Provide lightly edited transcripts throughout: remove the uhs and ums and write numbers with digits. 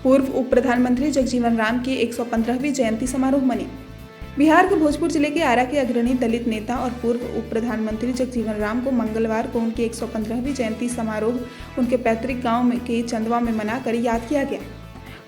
पूर्व उप प्रधानमंत्री जगजीवन राम की 115वीं जयंती समारोह मनी। बिहार के भोजपुर जिले के आरा के अग्रणी दलित नेता और पूर्व उप प्रधानमंत्री जगजीवन राम को मंगलवार को उनकी 115वीं जयंती समारोह उनके पैतृक गांव के चंदवा में मनाकर याद किया गया।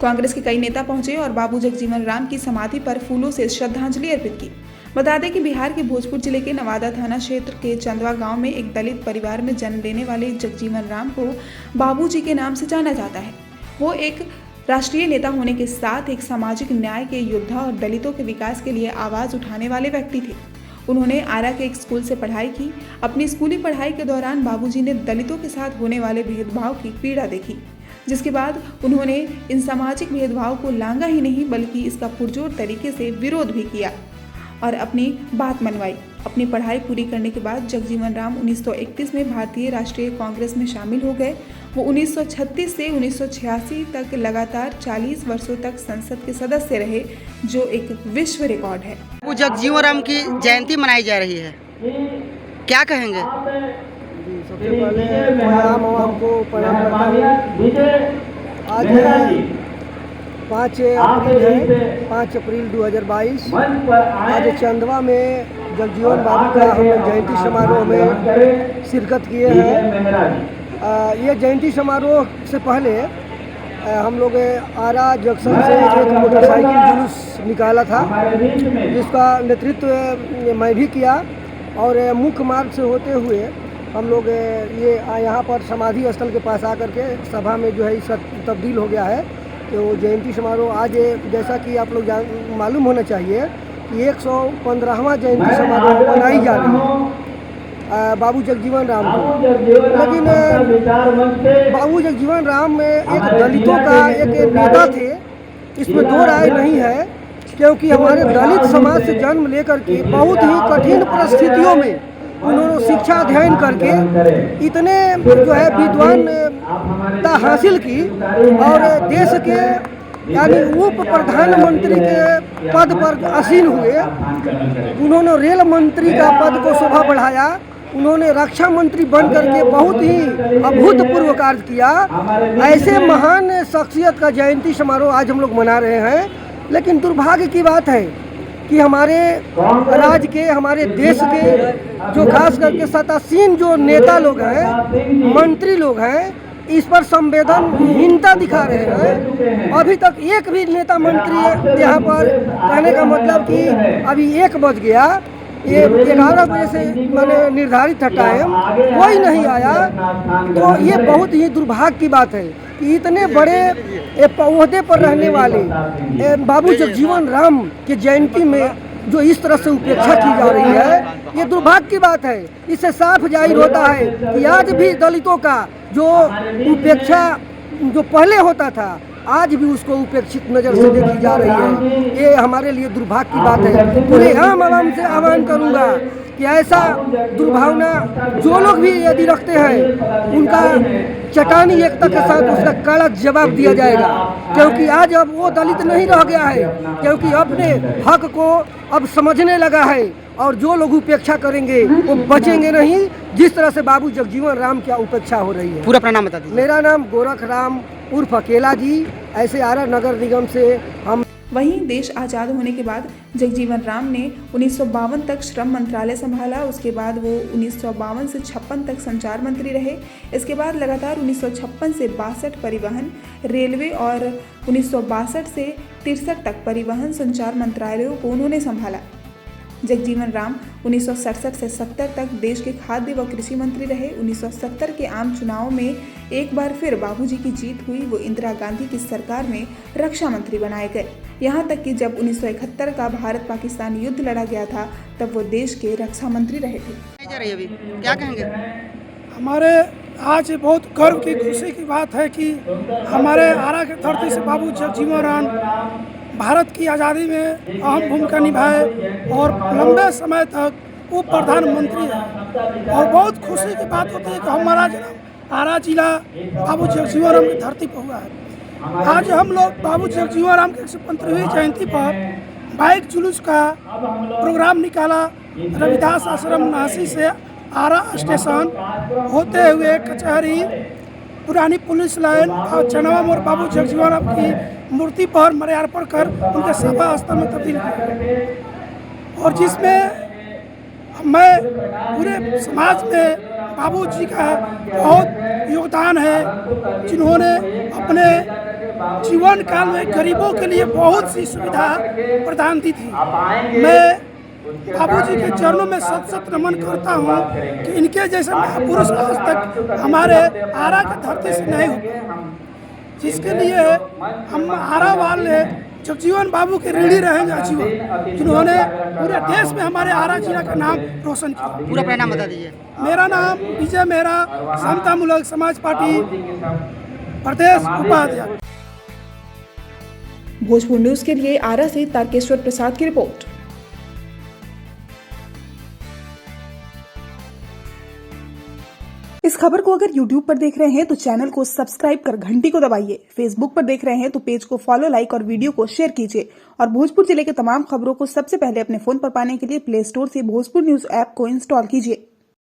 कांग्रेस के कई नेता पहुंचे और बाबू जगजीवन राम की समाधि पर फूलों से श्रद्धांजलि अर्पित की। बता दें कि बिहार के भोजपुर जिले के नवादा थाना क्षेत्र के चंदवा गांव में एक दलित परिवार में जन्म लेने वाले जगजीवन राम को बाबूजी के नाम से जाना जाता है। वो एक राष्ट्रीय नेता होने के साथ एक सामाजिक न्याय के योद्धा और दलितों के विकास के लिए आवाज उठाने वाले व्यक्ति थे। उन्होंने आरा के एक स्कूल से पढ़ाई की। अपनी स्कूली पढ़ाई के दौरान बाबूजी ने दलितों के साथ होने वाले भेदभाव की पीड़ा देखी, जिसके बाद उन्होंने इन सामाजिक भेदभाव को लांघा ही नहीं बल्कि इसका पुरजोर तरीके से विरोध भी किया और अपनी बात मनवाई। अपनी पढ़ाई पूरी करने के बाद जगजीवन राम 1931 में भारतीय राष्ट्रीय कांग्रेस में शामिल हो गए। वो 1936 से 1986 तक लगातार 40 वर्षों तक संसद के सदस्य रहे, जो एक विश्व रिकॉर्ड है। वो जगजीवन राम की जयंती मनाई जा रही है, क्या कहेंगे? सबसे पहले प्रणाम आपको प्रणाम करता हूँ। आज 5 अप्रैल है, 5 अप्रैल 2022। आज चंदवा में जगजीवन बाबू का हम जयंती समारोह में शिरकत किए हैं। ये जयंती समारोह से पहले हम लोग आरा जंक्शन से एक मोटरसाइकिल जुलूस निकाला था, जिसका नेतृत्व मैं भी किया और मुख्य मार्ग से होते हुए हम लोग ये यहाँ पर समाधि स्थल के पास आकर के सभा में जो है इस तब्दील हो गया है। तो जयंती समारोह आज जैसा कि आप लोग मालूम होना चाहिए कि 115वां जयंती समारोह मनाई जा रही है बाबू जगजीवन राम को। लेकिन बाबू जगजीवन राम एक दलितों का एक नेता थे, इसमें दो राय नहीं है, क्योंकि हमारे दलित समाज से जन्म लेकर के बहुत ही कठिन परिस्थितियों में उन्होंने शिक्षा अध्ययन करके इतने जो है विद्वानता हासिल की और देश के यानी उप प्रधानमंत्री के पद पर आसीन हुए। उन्होंने रेल मंत्री का पद को शोभा बढ़ाया। उन्होंने रक्षा मंत्री बन करके बहुत ही अभूतपूर्व कार्य किया। ऐसे महान शख्सियत का जयंती समारोह आज हम लोग मना रहे हैं। लेकिन दुर्भाग्य की बात है कि हमारे राज्य के, हमारे देश के जो खास करके सत्तासीन जो नेता लोग हैं, मंत्री लोग हैं, इस पर संवेदनहीनता दिखा रहे हैं। अभी तक एक भी नेता मंत्री यहाँ पर, कहने का मतलब कि अभी 1 बज गया, ये 11 बजे से मैंने निर्धारित था टाइम, कोई नहीं आया। तो ये बहुत ही दुर्भाग्य की बात है कि इतने बड़े ओहदे पर रहने वाले बाबू जगजीवन राम की जयंती में जो इस तरह से उपेक्षा की जा रही है, ये दुर्भाग्य की बात है। इससे साफ जाहिर होता है कि आज भी दलितों का जो उपेक्षा जो पहले होता था, आज भी उसको उपेक्षित नज़र से देखी जा रही है। ये हमारे लिए दुर्भाग्य की बात है। पूरे आम आवाम से आह्वान करूंगा कि ऐसा दुर्भावना जो लोग भी यदि रखते हैं, उनका चटानी एकता के साथ उसका कड़क जवाब दिया जाएगा। क्योंकि आज अब वो दलित नहीं रह गया है, क्योंकि अपने हक को अब समझने लगा है और जो लोग उपेक्षा करेंगे वो बचेंगे नहीं, जिस तरह से बाबू जगजीवन राम की उपेक्षा हो रही है। पूरा प्रणाम बता दीजिए। मेरा नाम गोरख राम उर्फ अकेला जी, ऐसे आरा नगर निगम से हम। वहीं देश आज़ाद होने के बाद जगजीवन राम ने 1952 तक श्रम मंत्रालय संभाला। उसके बाद वो 1952 से 56 तक संचार मंत्री रहे। इसके बाद लगातार 1956 से 62 परिवहन, रेलवे और 1962 से 63 तक परिवहन संचार मंत्रालयों को उन्होंने संभाला। जगजीवन राम 1967 से 70 तक देश के खाद्य व कृषि मंत्री रहे। 1970 के आम चुनाव में एक बार फिर बाबूजी की जीत हुई। वो इंदिरा गांधी की सरकार में रक्षा मंत्री बनाए गए। यहाँ तक कि जब 1971 का भारत पाकिस्तान युद्ध लड़ा गया था, तब वो देश के रक्षा मंत्री रहे थे। क्या कहेंगे? हमारे आज बहुत गर्व की, खुशी की बात है कि हमारे आरा के धरती से बाबू जगजीवन राम भारत की आज़ादी में अहम भूमिका निभाए और लंबे समय तक उप प्रधानमंत्री है। और बहुत खुशी की बात होती है कि हमारा जन्म आरा जिला बाबू जगजीवन राम की धरती पर हुआ है। आज हम लोग बाबू जगजीवन राम की 115वीं जयंती पर बाइक जुलूस का प्रोग्राम निकाला। रविदास आश्रम नासी से आरा स्टेशन होते हुए कचहरी पुरानी पुलिस लाइन और चनवा मोड़ बाबू जगजीवन राम की मूर्ति पर माल्यार्पण कर उनके सभा स्थल में तब्दील किया, और जिसमें मैं पूरे समाज में बाबू जी का बहुत योगदान है, जिन्होंने अपने जीवन काल में गरीबों के लिए बहुत सी सुविधा प्रदान की थी। मैं बाबूजी के चरणों में सत सत नमन करता हूँ कि इनके जैसे महापुरुष आज तक हमारे आरा की धरती से नहीं हुए, जिसके लिए हम आरा वाले जगजीवन बाबू के ऋणी रहेंगे आजीवन, जिन्होंने पूरे देश में हमारे आरा जिला का नाम रोशन किया। पूरा अपना नाम बता दीजिए। मेरा नाम विजय मेहरा, समतामूलक समाज पार्टी प्रदेश उपाध्यक्ष। भोजपुर न्यूज के लिए आरा से तारकेश्वर प्रसाद की रिपोर्ट। इस खबर को अगर YouTube पर देख रहे हैं तो चैनल को सब्सक्राइब कर घंटी को दबाइए। Facebook पर देख रहे हैं तो पेज को फॉलो, लाइक और वीडियो को शेयर कीजिए। और भोजपुर जिले के तमाम खबरों को सबसे पहले अपने फोन पर पाने के लिए प्ले स्टोर से भोजपुर न्यूज ऐप को इंस्टॉल कीजिए।